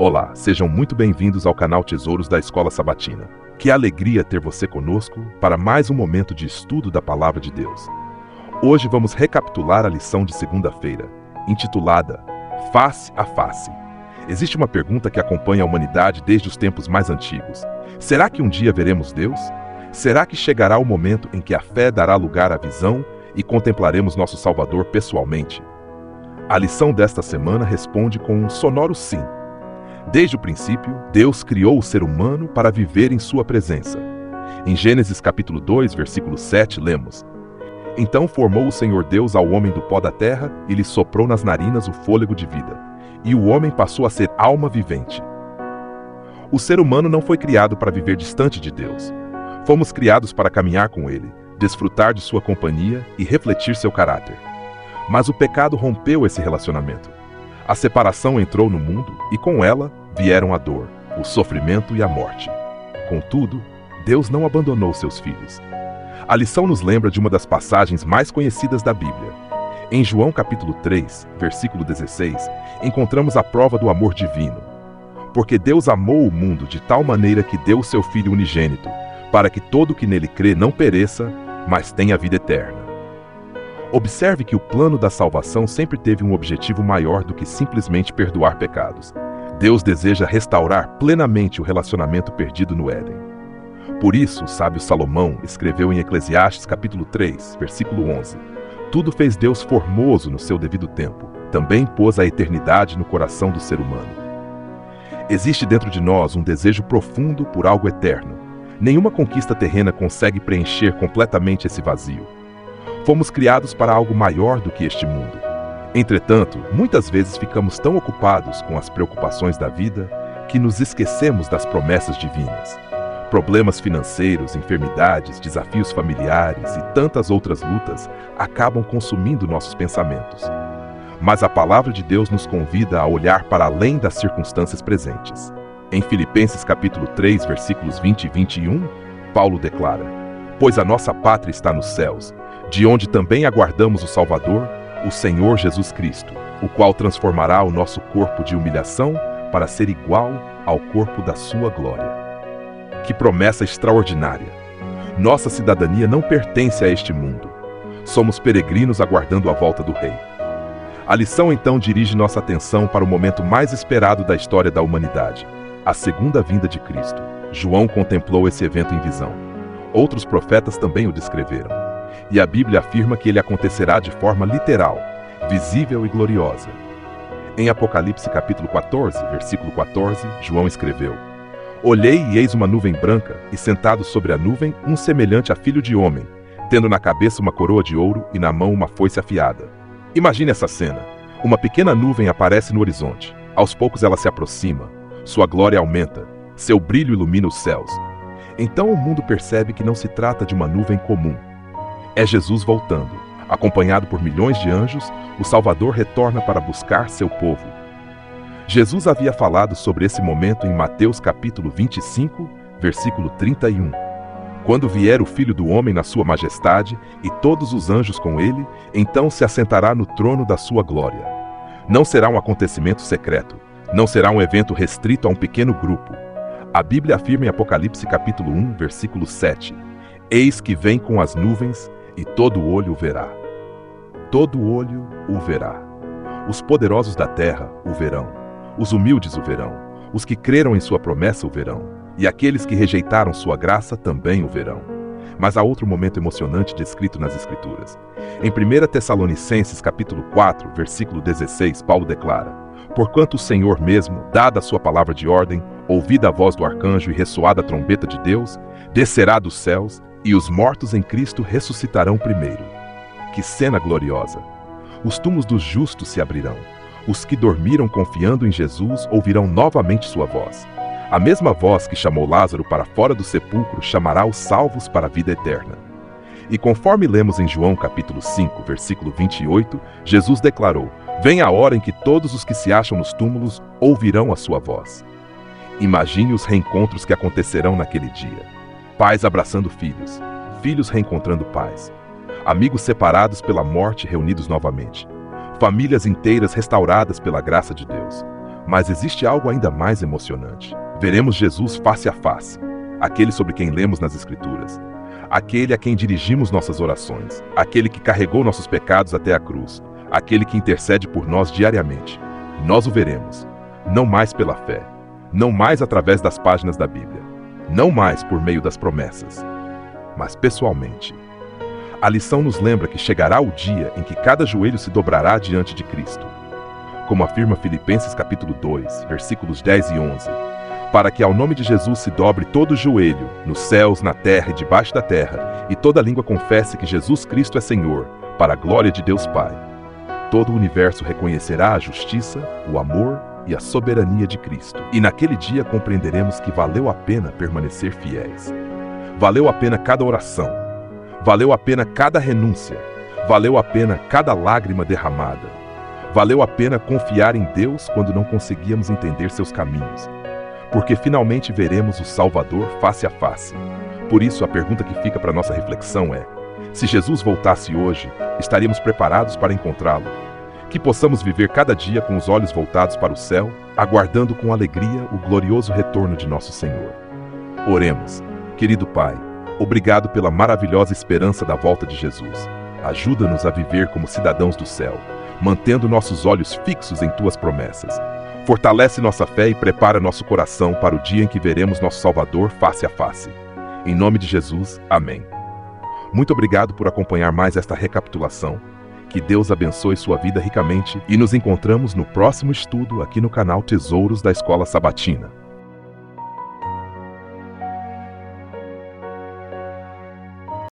Olá, sejam muito bem-vindos ao canal Tesouros da Escola Sabatina. Que alegria ter você conosco para mais um momento de estudo da Palavra de Deus. Hoje vamos recapitular a lição de segunda-feira, intitulada Face a Face. Existe uma pergunta que acompanha a humanidade desde os tempos mais antigos. Será que um dia veremos Deus? Será que chegará o momento em que a fé dará lugar à visão e contemplaremos nosso Salvador pessoalmente? A lição desta semana responde com um sonoro sim. Desde o princípio, Deus criou o ser humano para viver em sua presença. Em Gênesis capítulo 2, versículo 7, lemos: Então formou o Senhor Deus ao homem do pó da terra e lhe soprou nas narinas o fôlego de vida, e o homem passou a ser alma vivente. O ser humano não foi criado para viver distante de Deus. Fomos criados para caminhar com Ele, desfrutar de sua companhia e refletir seu caráter. Mas o pecado rompeu esse relacionamento. A separação entrou no mundo e com ela vieram a dor, o sofrimento e a morte. Contudo, Deus não abandonou seus filhos. A lição nos lembra de uma das passagens mais conhecidas da Bíblia. Em João capítulo 3, versículo 16, encontramos a prova do amor divino. Porque Deus amou o mundo de tal maneira que deu o seu Filho unigênito, para que todo o que nele crê não pereça, mas tenha vida eterna. Observe que o plano da salvação sempre teve um objetivo maior do que simplesmente perdoar pecados. Deus deseja restaurar plenamente o relacionamento perdido no Éden. Por isso, o sábio Salomão escreveu em Eclesiastes capítulo 3, versículo 11: Tudo fez Deus formoso no seu devido tempo, também pôs a eternidade no coração do ser humano. Existe dentro de nós um desejo profundo por algo eterno. Nenhuma conquista terrena consegue preencher completamente esse vazio. Fomos criados para algo maior do que este mundo. Entretanto, muitas vezes ficamos tão ocupados com as preocupações da vida que nos esquecemos das promessas divinas. Problemas financeiros, enfermidades, desafios familiares e tantas outras lutas acabam consumindo nossos pensamentos. Mas a palavra de Deus nos convida a olhar para além das circunstâncias presentes. Em Filipenses capítulo 3, versículos 20 e 21, Paulo declara: Pois a nossa pátria está nos céus, de onde também aguardamos o Salvador, o Senhor Jesus Cristo, o qual transformará o nosso corpo de humilhação para ser igual ao corpo da sua glória. Que promessa extraordinária! Nossa cidadania não pertence a este mundo. Somos peregrinos aguardando a volta do Rei. A lição então dirige nossa atenção para o momento mais esperado da história da humanidade, a segunda vinda de Cristo. João contemplou esse evento em visão. Outros profetas também o descreveram. E a Bíblia afirma que ele acontecerá de forma literal, visível e gloriosa. Em Apocalipse capítulo 14, versículo 14, João escreveu: Olhei e eis uma nuvem branca, e sentado sobre a nuvem um semelhante a filho de homem, tendo na cabeça uma coroa de ouro e na mão uma foice afiada. Imagine essa cena. Uma pequena nuvem aparece no horizonte. Aos poucos ela se aproxima. Sua glória aumenta. Seu brilho ilumina os céus. Então o mundo percebe que não se trata de uma nuvem comum. É Jesus voltando. Acompanhado por milhões de anjos, o Salvador retorna para buscar seu povo. Jesus havia falado sobre esse momento em Mateus capítulo 25, versículo 31. Quando vier o Filho do Homem na sua majestade, e todos os anjos com ele, então se assentará no trono da sua glória. Não será um acontecimento secreto. Não será um evento restrito a um pequeno grupo. A Bíblia afirma em Apocalipse capítulo 1, versículo 7: Eis que vem com as nuvens, e todo olho o verá. Todo olho o verá. Os poderosos da terra o verão. Os humildes o verão. Os que creram em sua promessa o verão. E aqueles que rejeitaram sua graça também o verão. Mas há outro momento emocionante descrito nas Escrituras. Em 1 Tessalonicenses capítulo 4, versículo 16, Paulo declara: Porquanto o Senhor mesmo, dada a sua palavra de ordem, ouvida a voz do arcanjo e ressoada a trombeta de Deus, descerá dos céus, e os mortos em Cristo ressuscitarão primeiro. Que cena gloriosa! Os túmulos dos justos se abrirão. Os que dormiram confiando em Jesus ouvirão novamente sua voz. A mesma voz que chamou Lázaro para fora do sepulcro chamará os salvos para a vida eterna. E conforme lemos em João capítulo 5, versículo 28, Jesus declarou: Vem a hora em que todos os que se acham nos túmulos ouvirão a sua voz. Imagine os reencontros que acontecerão naquele dia. Pais abraçando filhos, filhos reencontrando pais, amigos separados pela morte reunidos novamente, famílias inteiras restauradas pela graça de Deus, Mas existe algo ainda mais emocionante. Veremos Jesus face a face, aquele sobre quem lemos nas Escrituras, aquele a quem dirigimos nossas orações, aquele que carregou nossos pecados até a cruz, aquele que intercede por nós diariamente. Nós o veremos, não mais pela fé, não mais através das páginas da Bíblia, não mais por meio das promessas, mas pessoalmente. A lição nos lembra que chegará o dia em que cada joelho se dobrará diante de Cristo. Como afirma Filipenses capítulo 2, versículos 10 e 11, para que ao nome de Jesus se dobre todo joelho, nos céus, na terra e debaixo da terra, e toda língua confesse que Jesus Cristo é Senhor, para a glória de Deus Pai. Todo o universo reconhecerá a justiça, o amor e a soberania de Cristo. E naquele dia compreenderemos que valeu a pena permanecer fiéis. Valeu a pena cada oração. Valeu a pena cada renúncia. Valeu a pena cada lágrima derramada. Valeu a pena confiar em Deus quando não conseguíamos entender seus caminhos. Porque finalmente veremos o Salvador face a face. Por isso, a pergunta que fica para nossa reflexão é: se Jesus voltasse hoje, estaríamos preparados para encontrá-lo? Que possamos viver cada dia com os olhos voltados para o céu, aguardando com alegria o glorioso retorno de nosso Senhor. Oremos. Querido Pai, obrigado pela maravilhosa esperança da volta de Jesus. Ajuda-nos a viver como cidadãos do céu, mantendo nossos olhos fixos em Tuas promessas. Fortalece nossa fé e prepara nosso coração para o dia em que veremos nosso Salvador face a face. Em nome de Jesus, amém. Muito obrigado por acompanhar mais esta recapitulação. Que Deus abençoe sua vida ricamente e nos encontramos no próximo estudo aqui no canal Tesouros da Escola Sabatina.